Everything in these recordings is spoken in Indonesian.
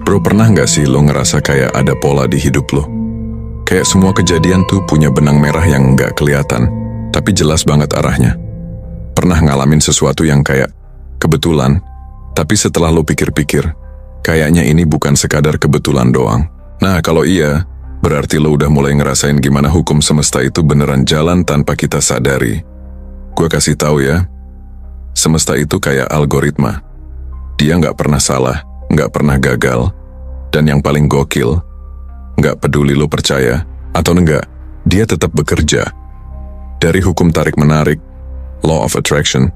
Bro, pernah nggak sih lo ngerasa kayak ada pola di hidup lo? Kayak semua kejadian tuh punya benang merah yang nggak kelihatan, tapi jelas banget arahnya. Pernah ngalamin sesuatu yang kayak kebetulan, tapi setelah lo pikir-pikir, kayaknya ini bukan sekadar kebetulan doang. Nah, kalau iya, berarti lo udah mulai ngerasain gimana hukum semesta itu beneran jalan tanpa kita sadari. Gue kasih tahu ya, semesta itu kayak algoritma. Dia nggak pernah salah, nggak pernah gagal, dan yang paling gokil, nggak peduli lo percaya atau enggak, dia tetap bekerja. Dari hukum tarik-menarik, law of attraction,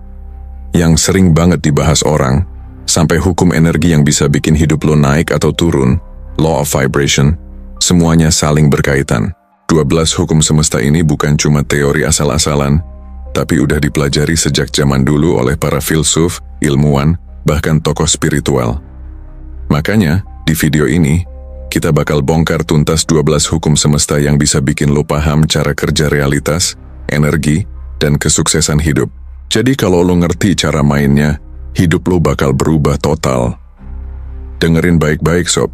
yang sering banget dibahas orang, sampai hukum energi yang bisa bikin hidup lo naik atau turun, law of vibration, semuanya saling berkaitan. 12 hukum semesta ini bukan cuma teori asal-asalan, tapi udah dipelajari sejak zaman dulu oleh para filsuf, ilmuwan, bahkan tokoh spiritual. Makanya, di video ini, kita bakal bongkar tuntas 12 hukum semesta yang bisa bikin lo paham cara kerja realitas, energi, dan kesuksesan hidup. Jadi kalau lo ngerti cara mainnya, hidup lo bakal berubah total. Dengerin baik-baik sob,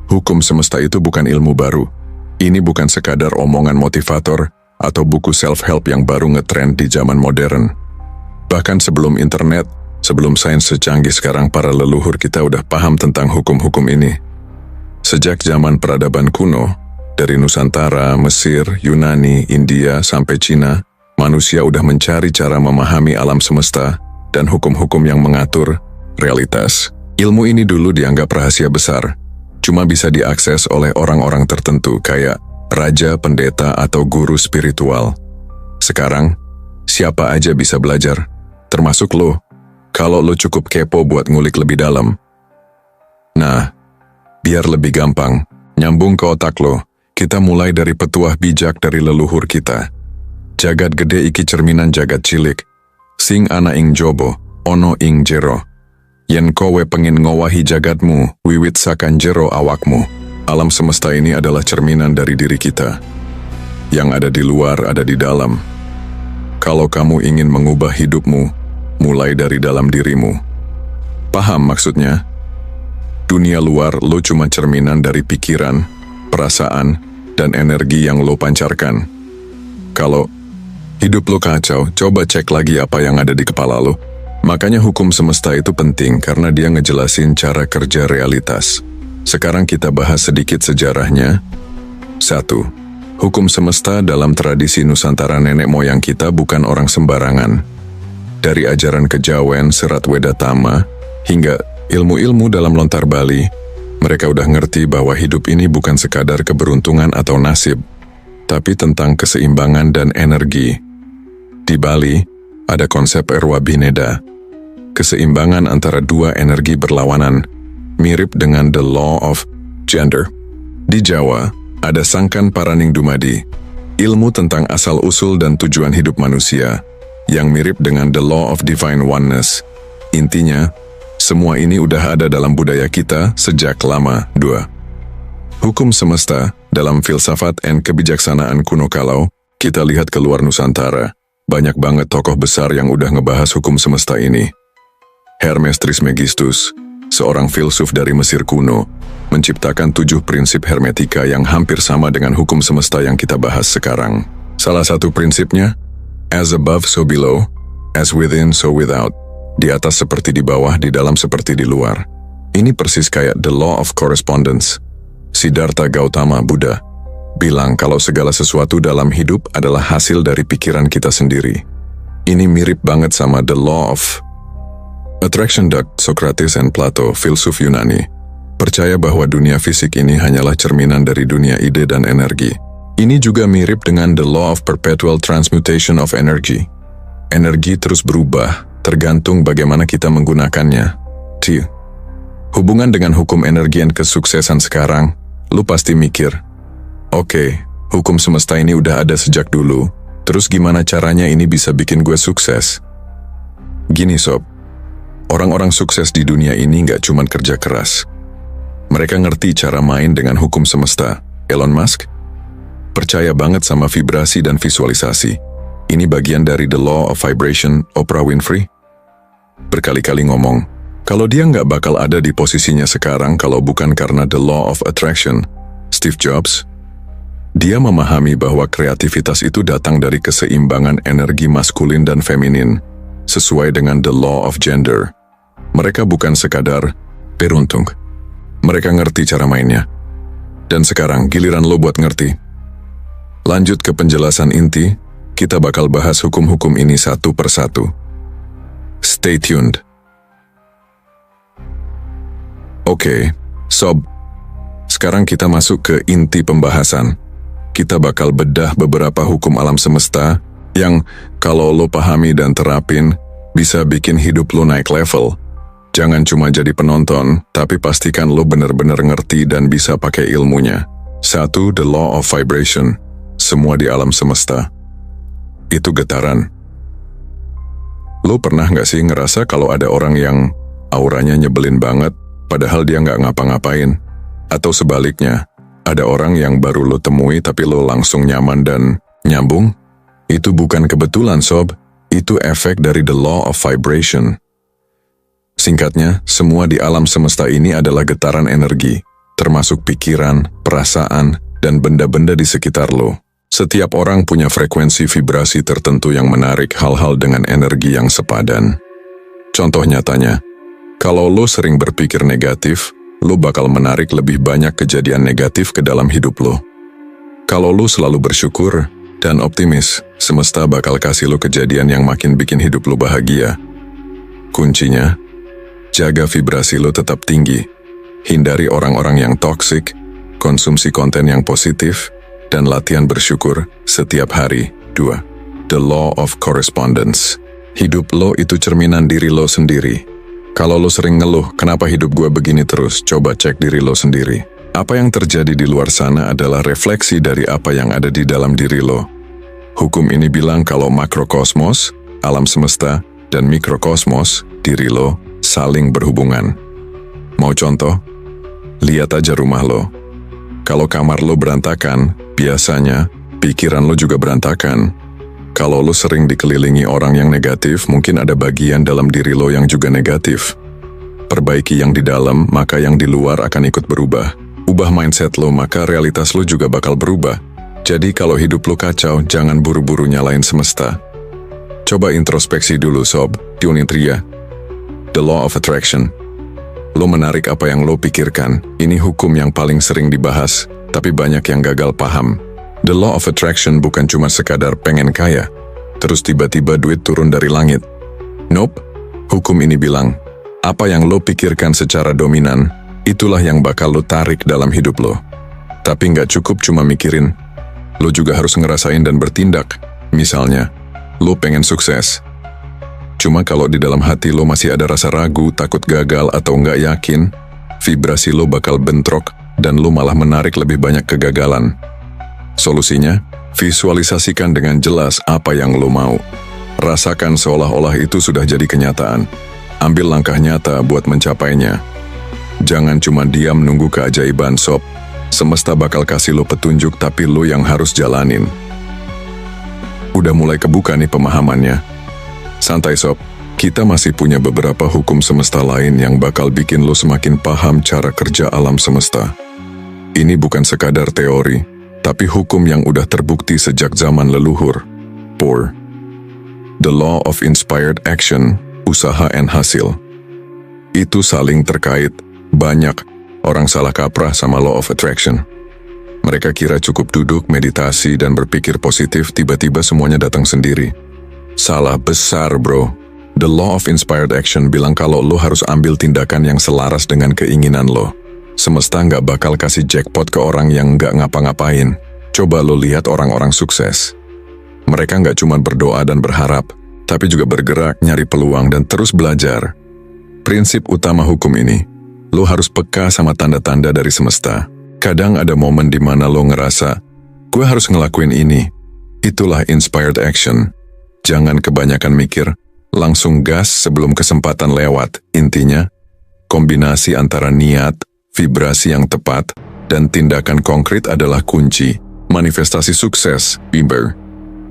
hukum semesta itu bukan ilmu baru. Ini bukan sekadar omongan motivator atau buku self-help yang baru ngetrend di zaman modern. Bahkan sebelum internet, sebelum sains secanggih sekarang, para leluhur kita udah paham tentang hukum-hukum ini. Sejak zaman peradaban kuno, dari Nusantara, Mesir, Yunani, India, sampai Cina, manusia udah mencari cara memahami alam semesta dan hukum-hukum yang mengatur realitas. Ilmu ini dulu dianggap rahasia besar, cuma bisa diakses oleh orang-orang tertentu kayak raja, pendeta, atau guru spiritual. Sekarang, siapa aja bisa belajar, termasuk lo. Kalau lo cukup kepo buat ngulik lebih dalam. Nah, biar lebih gampang, nyambung ke otak lo, kita mulai dari petuah bijak dari leluhur kita. Jagat gede iki cerminan jagat cilik. Sing ana ing jobo, ono ing jero. Yen kowe pengin ngowahi jagatmu, wiwit sakan jero awakmu. Alam semesta ini adalah cerminan dari diri kita. Yang ada di luar ada di dalam. Kalau kamu ingin mengubah hidupmu, mulai dari dalam dirimu. Paham maksudnya? Dunia luar lo cuma cerminan dari pikiran, perasaan, dan energi yang lo pancarkan. Kalau hidup lo kacau, coba cek lagi apa yang ada di kepala lo. Makanya hukum semesta itu penting karena dia ngejelasin cara kerja realitas. Sekarang kita bahas sedikit sejarahnya. 1. Hukum semesta dalam tradisi Nusantara nenek moyang kita bukan orang sembarangan. Dari ajaran kejawen, serat Wedatama, hingga ilmu-ilmu dalam lontar Bali, mereka udah ngerti bahwa hidup ini bukan sekadar keberuntungan atau nasib, tapi tentang keseimbangan dan energi. Di Bali, ada konsep Erwa Bineda, keseimbangan antara dua energi berlawanan, mirip dengan the law of gender. Di Jawa, ada Sangkan Paraning Dumadi, ilmu tentang asal-usul dan tujuan hidup manusia, yang mirip dengan the law of divine oneness. Intinya, semua ini udah ada dalam budaya kita sejak lama. 2. Hukum semesta, dalam filsafat dan kebijaksanaan kuno kalau kita lihat keluar Nusantara, banyak banget tokoh besar yang udah ngebahas hukum semesta ini. Hermes Trismegistus, seorang filsuf dari Mesir kuno, menciptakan 7 prinsip hermetika yang hampir sama dengan hukum semesta yang kita bahas sekarang. Salah satu prinsipnya, as above so below, as within so without. Di atas seperti di bawah, di dalam seperti di luar. Ini persis kayak the law of correspondence. Siddhartha Gautama Buddha bilang kalau segala sesuatu dalam hidup adalah hasil dari pikiran kita sendiri. Ini mirip banget sama the law of attraction. Socrates and Plato, filsuf Yunani, percaya bahwa dunia fisik ini hanyalah cerminan dari dunia ide dan energi. Ini juga mirip dengan the law of perpetual transmutation of energy. Energi terus berubah, tergantung bagaimana kita menggunakannya. Hubungan dengan hukum energi dan kesuksesan sekarang, lu pasti mikir, oke, hukum semesta ini udah ada sejak dulu, terus gimana caranya ini bisa bikin gue sukses? Gini sob, orang-orang sukses di dunia ini nggak cuma kerja keras. Mereka ngerti cara main dengan hukum semesta. Elon Musk, Percaya banget sama vibrasi dan visualisasi. Ini bagian dari The Law of Vibration Oprah Winfrey. Berkali-kali ngomong, kalau dia nggak bakal ada di posisinya sekarang kalau bukan karena The Law of Attraction. Steve Jobs, dia memahami bahwa kreativitas itu datang dari keseimbangan energi maskulin dan feminin, sesuai dengan The Law of Gender. Mereka bukan sekadar beruntung. Mereka ngerti cara mainnya. Dan sekarang giliran lo buat ngerti. Lanjut ke penjelasan inti, kita bakal bahas hukum-hukum ini satu persatu. Stay tuned. Oke, sob. Sekarang kita masuk ke inti pembahasan. Kita bakal bedah beberapa hukum alam semesta yang kalau lo pahami dan terapin, bisa bikin hidup lo naik level. Jangan cuma jadi penonton, tapi pastikan lo bener-bener ngerti dan bisa pakai ilmunya. 1. The Law of Vibration. Semua di alam semesta itu getaran. Lo pernah nggak sih ngerasa kalau ada orang yang auranya nyebelin banget, padahal dia nggak ngapa-ngapain? Atau sebaliknya, ada orang yang baru lo temui tapi lo langsung nyaman dan nyambung? Itu bukan kebetulan, sob. Itu efek dari The Law of Vibration. Singkatnya, semua di alam semesta ini adalah getaran energi, termasuk pikiran, perasaan, dan benda-benda di sekitar lo. Setiap orang punya frekuensi vibrasi tertentu yang menarik hal-hal dengan energi yang sepadan. Contoh nyatanya, kalau lo sering berpikir negatif, lo bakal menarik lebih banyak kejadian negatif ke dalam hidup lo. Kalau lo selalu bersyukur dan optimis, semesta bakal kasih lo kejadian yang makin bikin hidup lo bahagia. Kuncinya, jaga vibrasi lo tetap tinggi. Hindari orang-orang yang toksik, konsumsi konten yang positif, dan latihan bersyukur setiap hari. 2. The Law of Correspondence. Hidup lo itu cerminan diri lo sendiri. Kalau lo sering ngeluh, kenapa hidup gue begini terus? Coba cek diri lo sendiri. Apa yang terjadi di luar sana adalah refleksi dari apa yang ada di dalam diri lo. Hukum ini bilang kalau makrokosmos, alam semesta, dan mikrokosmos, diri lo, saling berhubungan. Mau contoh? Lihat aja rumah lo. Kalau kamar lo berantakan, biasanya pikiran lo juga berantakan. Kalau lo sering dikelilingi orang yang negatif, mungkin ada bagian dalam diri lo yang juga negatif. Perbaiki yang di dalam, maka yang di luar akan ikut berubah. Ubah mindset lo, maka realitas lo juga bakal berubah. Jadi kalau hidup lo kacau, jangan buru-buru nyalain semesta. Coba introspeksi dulu, sob. Tia. The Law of Attraction. Lo menarik apa yang lo pikirkan. Ini hukum yang paling sering dibahas, tapi banyak yang gagal paham. The Law of Attraction bukan cuma sekadar pengen kaya, terus tiba-tiba duit turun dari langit. Nope, hukum ini bilang, apa yang lo pikirkan secara dominan, itulah yang bakal lo tarik dalam hidup lo. Tapi nggak cukup cuma mikirin, lo juga harus ngerasain dan bertindak. Misalnya, lo pengen sukses. Cuma kalau di dalam hati lo masih ada rasa ragu, takut gagal, atau nggak yakin, vibrasi lo bakal bentrok dan lo malah menarik lebih banyak kegagalan. Solusinya, visualisasikan dengan jelas apa yang lo mau. Rasakan seolah-olah itu sudah jadi kenyataan. Ambil langkah nyata buat mencapainya. Jangan cuma diam nunggu keajaiban, sob. Semesta bakal kasih lo petunjuk, tapi lo yang harus jalanin. Udah mulai kebuka nih pemahamannya. Santai, sob. Kita masih punya beberapa hukum semesta lain yang bakal bikin lo semakin paham cara kerja alam semesta. Ini bukan sekadar teori, tapi hukum yang udah terbukti sejak zaman leluhur. 4. The Law of Inspired Action, usaha and hasil. Itu saling terkait. Banyak orang salah kaprah sama Law of Attraction. Mereka kira cukup duduk, meditasi, dan berpikir positif, tiba-tiba semuanya datang sendiri. Salah besar, bro. The Law of Inspired Action bilang kalau lo harus ambil tindakan yang selaras dengan keinginan lo. Semesta nggak bakal kasih jackpot ke orang yang nggak ngapa-ngapain. Coba lo lihat orang-orang sukses. Mereka nggak cuma berdoa dan berharap, tapi juga bergerak, nyari peluang, dan terus belajar. Prinsip utama hukum ini, lo harus peka sama tanda-tanda dari semesta. Kadang ada momen di mana lo ngerasa, gue harus ngelakuin ini. Itulah inspired action. Jangan kebanyakan mikir, langsung gas sebelum kesempatan lewat. Intinya, kombinasi antara niat, vibrasi yang tepat, dan tindakan konkret adalah kunci. Manifestasi sukses, Bieber.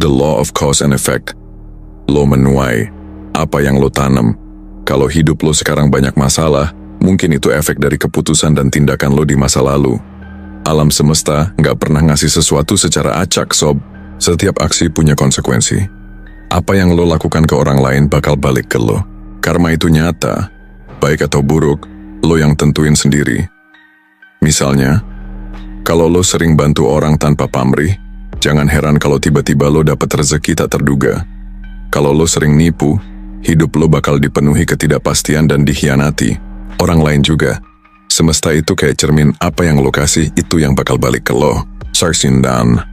The law of cause and effect. Lo menuai apa yang lo tanam. Kalau hidup lo sekarang banyak masalah, mungkin itu efek dari keputusan dan tindakan lo di masa lalu. Alam semesta nggak pernah ngasih sesuatu secara acak, sob. Setiap aksi punya konsekuensi. Apa yang lo lakukan ke orang lain bakal balik ke lo. Karma itu nyata. Baik atau buruk, lo yang tentuin sendiri. Misalnya, kalau lo sering bantu orang tanpa pamrih, jangan heran kalau tiba-tiba lo dapat rezeki tak terduga. Kalau lo sering nipu, hidup lo bakal dipenuhi ketidakpastian dan dikhianati. Orang lain juga. Semesta itu kayak cermin, apa yang lo kasih itu yang bakal balik ke lo. Sarsindan.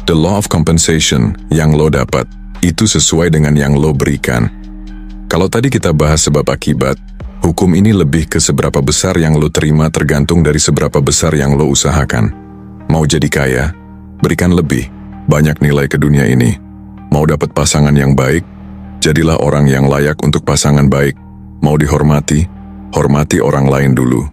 The law of compensation yang lo dapat, itu sesuai dengan yang lo berikan. Kalau tadi kita bahas sebab akibat, hukum ini lebih ke seberapa besar yang lo terima tergantung dari seberapa besar yang lo usahakan. Mau jadi kaya, berikan lebih banyak nilai ke dunia ini. Mau dapat pasangan yang baik, jadilah orang yang layak untuk pasangan baik. Mau dihormati, hormati orang lain dulu.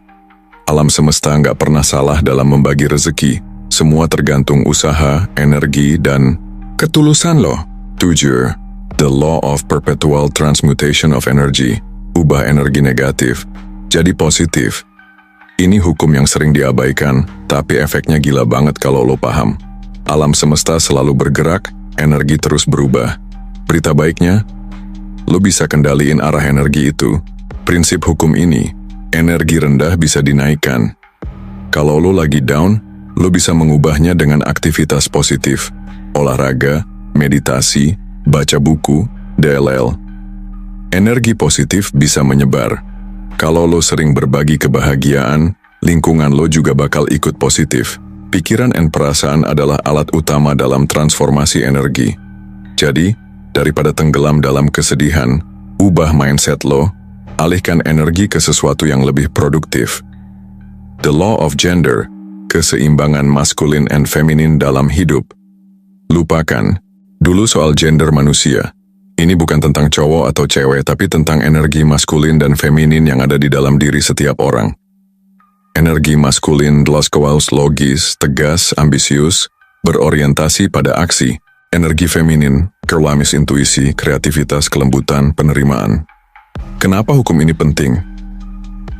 Alam semesta nggak pernah salah dalam membagi rezeki. Semua tergantung usaha, energi, dan ketulusan lo. 7. The law of perpetual transmutation of energy. Ubah energi negatif jadi positif. Ini hukum yang sering diabaikan, tapi efeknya gila banget kalau lo paham. Alam semesta selalu bergerak, energi terus berubah. Berita baiknya, lo bisa kendaliin arah energi itu. Prinsip hukum ini, energi rendah bisa dinaikkan. Kalau lo lagi down, lo bisa mengubahnya dengan aktivitas positif. Olahraga, meditasi, baca buku, DLL. Energi positif bisa menyebar. Kalau lo sering berbagi kebahagiaan, lingkungan lo juga bakal ikut positif. Pikiran dan perasaan adalah alat utama dalam transformasi energi. Jadi, daripada tenggelam dalam kesedihan, ubah mindset lo, alihkan energi ke sesuatu yang lebih produktif. The law of gender, keseimbangan maskulin and feminin dalam hidup. Lupakan dulu soal gender manusia. Ini bukan tentang cowok atau cewek, tapi tentang energi maskulin dan feminin yang ada di dalam diri setiap orang. Energi maskulin logis, tegas, ambisius, berorientasi pada aksi. Energi feminin, kerlamis intuisi, kreativitas, kelembutan, penerimaan. Kenapa hukum ini penting?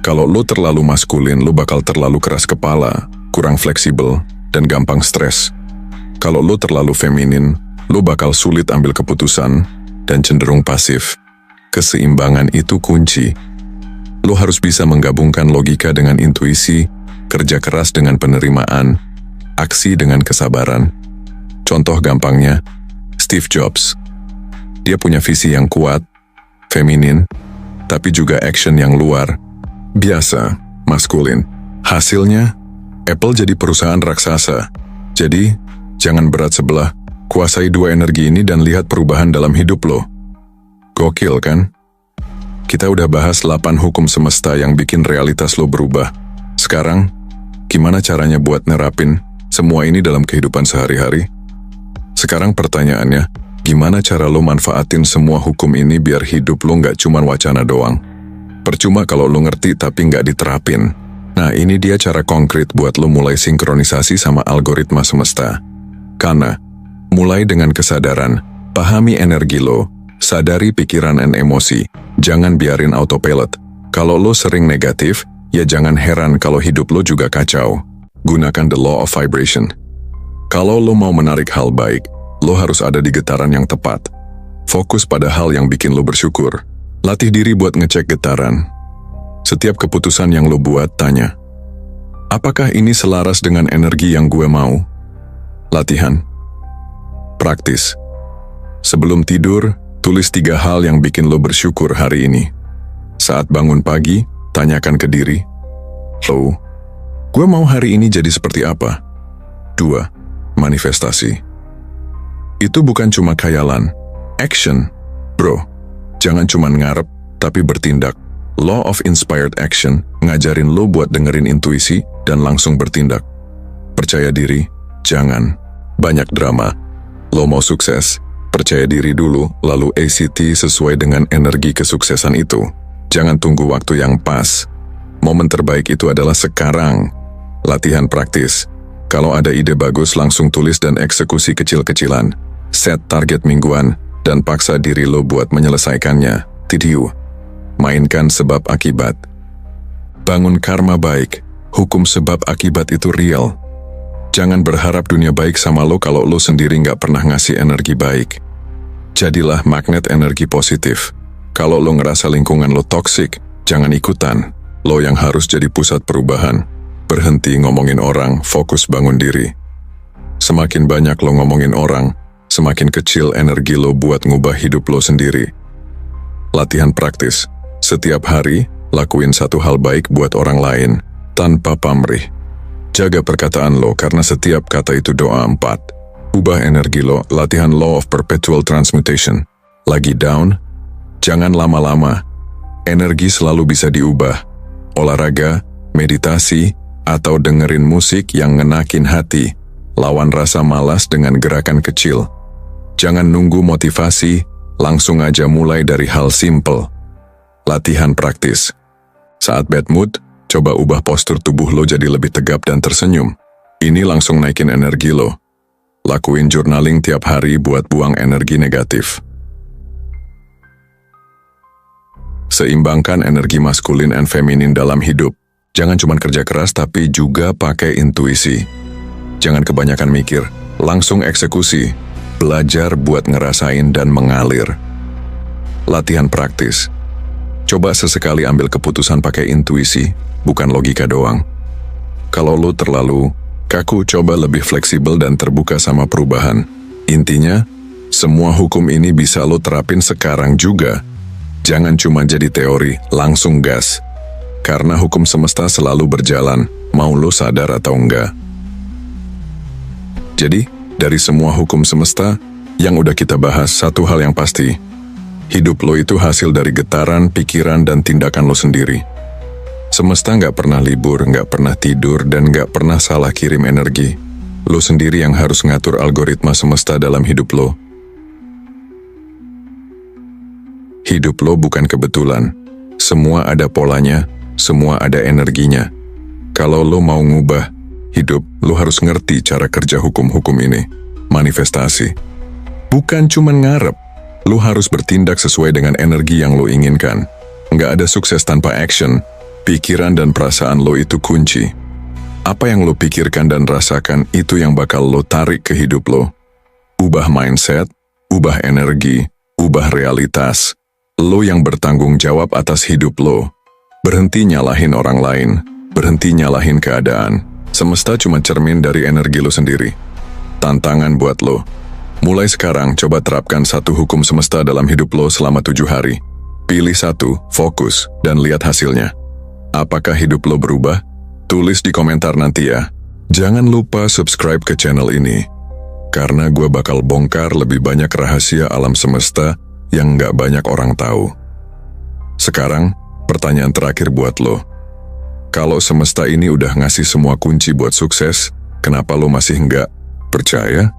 Kalau lo terlalu maskulin, lo bakal terlalu keras kepala, kurang fleksibel, dan gampang stres. Kalau lo terlalu feminin, lo bakal sulit ambil keputusan dan cenderung pasif. Keseimbangan itu kunci. Lo harus bisa menggabungkan logika dengan intuisi, kerja keras dengan penerimaan, aksi dengan kesabaran. Contoh gampangnya, Steve Jobs. Dia punya visi yang kuat, feminin, tapi juga action yang luar biasa, maskulin. Hasilnya, Apple jadi perusahaan raksasa. Jadi, jangan berat sebelah, kuasai dua energi ini dan lihat perubahan dalam hidup lo. Gokil kan? Kita udah bahas 8 hukum semesta yang bikin realitas lo berubah. Sekarang, gimana caranya buat nerapin semua ini dalam kehidupan sehari-hari? Sekarang pertanyaannya, gimana cara lo manfaatin semua hukum ini biar hidup lo nggak cuma wacana doang? Percuma kalau lo ngerti tapi nggak diterapin. Nah, ini dia cara konkret buat lo mulai sinkronisasi sama algoritma semesta. Karena, mulai dengan kesadaran, pahami energi lo, sadari pikiran dan emosi, jangan biarin autopilot. Kalau lo sering negatif, ya jangan heran kalau hidup lo juga kacau. Gunakan the law of vibration. Kalau lo mau menarik hal baik, lo harus ada di getaran yang tepat. Fokus pada hal yang bikin lo bersyukur. Latih diri buat ngecek getaran. Setiap keputusan yang lo buat, tanya, apakah ini selaras dengan energi yang gue mau? Latihan. Praktis. Sebelum tidur, tulis 3 hal yang bikin lo bersyukur hari ini. Saat bangun pagi, tanyakan ke diri, lo, gue mau hari ini jadi seperti apa? 2. Manifestasi. Itu bukan cuma khayalan. Action. Bro, jangan cuma ngarep, tapi bertindak. Law of Inspired Action ngajarin lo buat dengerin intuisi dan langsung bertindak. Percaya diri, jangan banyak drama. Lo mau sukses, percaya diri dulu, lalu ACT sesuai dengan energi kesuksesan itu. Jangan tunggu waktu yang pas. Momen terbaik itu adalah sekarang. Latihan praktis. Kalau ada ide bagus langsung tulis dan eksekusi kecil-kecilan. Set target mingguan dan paksa diri lo buat menyelesaikannya. TDU. Mainkan sebab akibat. Bangun karma baik. Hukum sebab akibat itu real. Jangan berharap dunia baik sama lo kalau lo sendiri nggak pernah ngasih energi baik. Jadilah magnet energi positif. Kalau lo ngerasa lingkungan lo toksik, jangan ikutan. Lo yang harus jadi pusat perubahan. Berhenti ngomongin orang, fokus bangun diri. Semakin banyak lo ngomongin orang, semakin kecil energi lo buat ngubah hidup lo sendiri. Latihan praktis. Setiap hari, lakuin satu hal baik buat orang lain, tanpa pamrih. Jaga perkataan lo karena setiap kata itu doa 4. Ubah energi lo, latihan law of perpetual transmutation. Lagi down? Jangan lama-lama. Energi selalu bisa diubah. Olahraga, meditasi, atau dengerin musik yang ngenakin hati. Lawan rasa malas dengan gerakan kecil. Jangan nunggu motivasi, langsung aja mulai dari hal simple. Latihan praktis. Saat bad mood, coba ubah postur tubuh lo jadi lebih tegap dan tersenyum. Ini langsung naikin energi lo. Lakuin journaling tiap hari buat buang energi negatif. Seimbangkan energi maskulin dan feminin dalam hidup. Jangan cuma kerja keras tapi juga pakai intuisi. Jangan kebanyakan mikir, langsung eksekusi. Belajar buat ngerasain dan mengalir. Latihan praktis. Coba sesekali ambil keputusan pakai intuisi, bukan logika doang. Kalau lo terlalu kaku, coba lebih fleksibel dan terbuka sama perubahan. Intinya, semua hukum ini bisa lo terapin sekarang juga. Jangan cuma jadi teori, langsung gas. Karena hukum semesta selalu berjalan, mau lo sadar atau enggak. Jadi, dari semua hukum semesta, yang udah kita bahas, satu hal yang pasti. Hidup lo itu hasil dari getaran, pikiran, dan tindakan lo sendiri. Semesta nggak pernah libur, nggak pernah tidur, dan nggak pernah salah kirim energi. Lo sendiri yang harus ngatur algoritma semesta dalam hidup lo. Hidup lo bukan kebetulan. Semua ada polanya, semua ada energinya. Kalau lo mau ngubah hidup, lo harus ngerti cara kerja hukum-hukum ini. Manifestasi. Bukan cuma ngarep. Lo harus bertindak sesuai dengan energi yang lo inginkan. Nggak ada sukses tanpa action. Pikiran dan perasaan lo itu kunci. Apa yang lo pikirkan dan rasakan itu yang bakal lo tarik ke hidup lo. Ubah mindset, ubah energi, ubah realitas. Lo yang bertanggung jawab atas hidup lo. Berhenti nyalahin orang lain, berhenti nyalahin keadaan. Semesta cuma cermin dari energi lo sendiri. Tantangan buat lo. Mulai sekarang coba terapkan satu hukum semesta dalam hidup lo selama 7 hari. Pilih satu, fokus, dan lihat hasilnya. Apakah hidup lo berubah? Tulis di komentar nanti ya. Jangan lupa subscribe ke channel ini. Karena gue bakal bongkar lebih banyak rahasia alam semesta yang nggak banyak orang tahu. Sekarang, pertanyaan terakhir buat lo. Kalau semesta ini udah ngasih semua kunci buat sukses, kenapa lo masih nggak percaya?